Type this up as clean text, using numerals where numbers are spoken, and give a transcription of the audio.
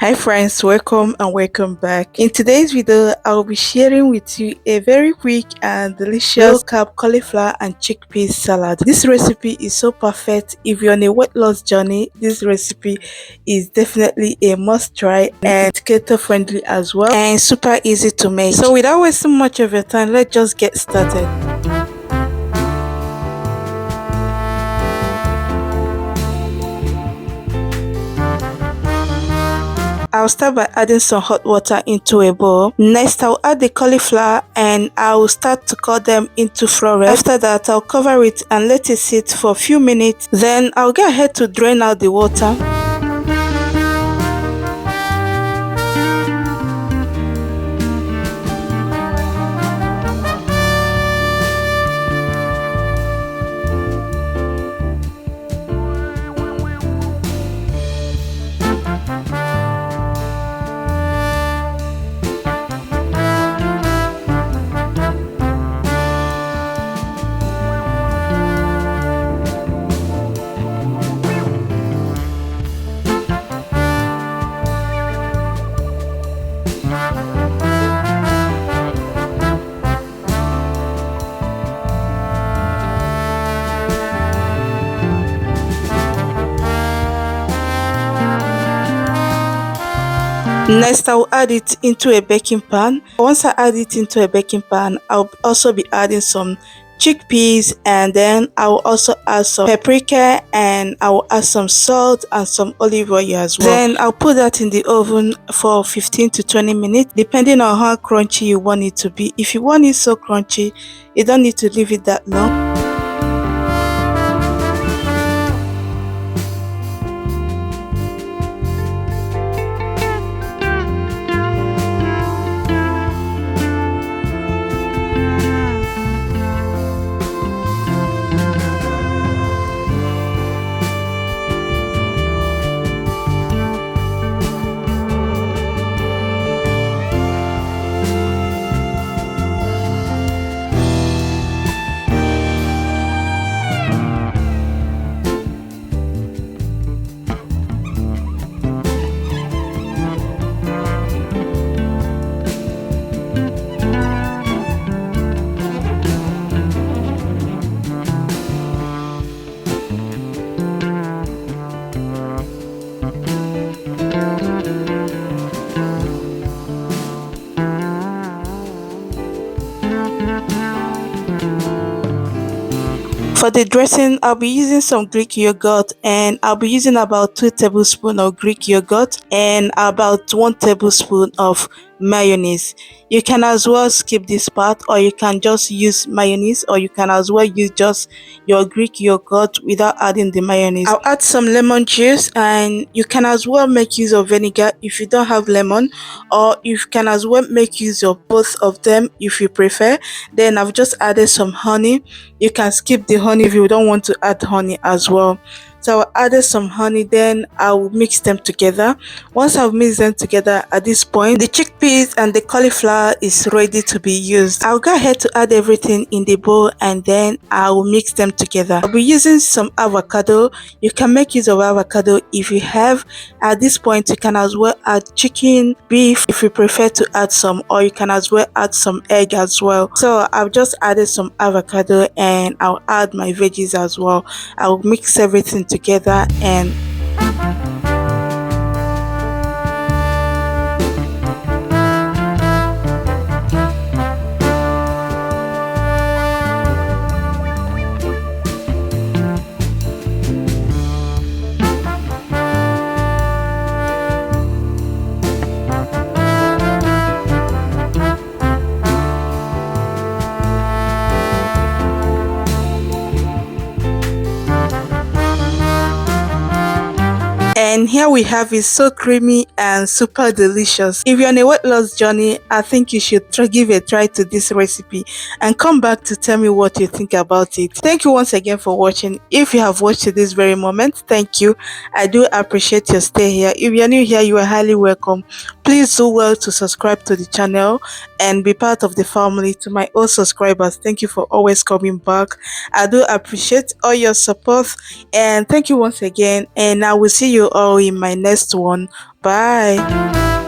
Hi friends, welcome and welcome back. In today's video, I'll be sharing with you a very quick and delicious low carb cauliflower and chickpea salad. This recipe is so perfect if you're on a weight loss journey. This recipe is definitely a must try and keto friendly as well and super easy to make. So without wasting much of your time, let's just get started. I'll start by adding some hot water into a bowl. Next, I'll add the cauliflower and I'll start to cut them into florets. After that, I'll cover it and let it sit for a few minutes. Then I'll go ahead to drain out the water. Next, I'll add it into a baking pan. Once I add it into a baking pan, I'll also be adding some chickpeas, and then I'll also add some paprika, and I'll add some salt and some olive oil as well. Then I'll put that in the oven for 15 to 20 minutes depending on how crunchy you want it to be. If you want it so crunchy, you don't need to leave it that long. For the dressing, I'll be using some Greek yogurt, and I'll be using about 2 tablespoons of Greek yogurt and about 1 tablespoon of mayonnaise. You can as well skip this part, or you can just use mayonnaise, or you can as well use just your Greek yogurt without adding the mayonnaise. I'll add some lemon juice, and you can as well make use of vinegar if you don't have lemon, or you can as well make use of both of them if you prefer. Then I've just added some honey. You can skip the honey if you don't want to add honey as well. So I added some honey, then I'll mix them together. Once I've mixed them together, at this point the chickpeas and the cauliflower is ready to be used. I'll go ahead to add everything in the bowl, and then I'll mix them together. I'll be using some avocado. You can make use of avocado if you have. At this point, you can as well add chicken, beef if you prefer to add some, or you can as well add some egg as well. So I've just added some avocado, and I'll add my veggies as well. I'll mix everything together and and here we have it, so creamy and super delicious. If you're on a weight loss journey, I think you should give a try to this recipe and come back to tell me what you think about it. Thank you once again for watching. If you have watched to this very moment, thank you. I do appreciate your stay here. If you're new here, you are highly welcome. Please do well to subscribe to the channel and be part of the family. To my old subscribers, thank you for always coming back. I do appreciate all your support, and thank you once again, and I will see you all in my next one. Bye.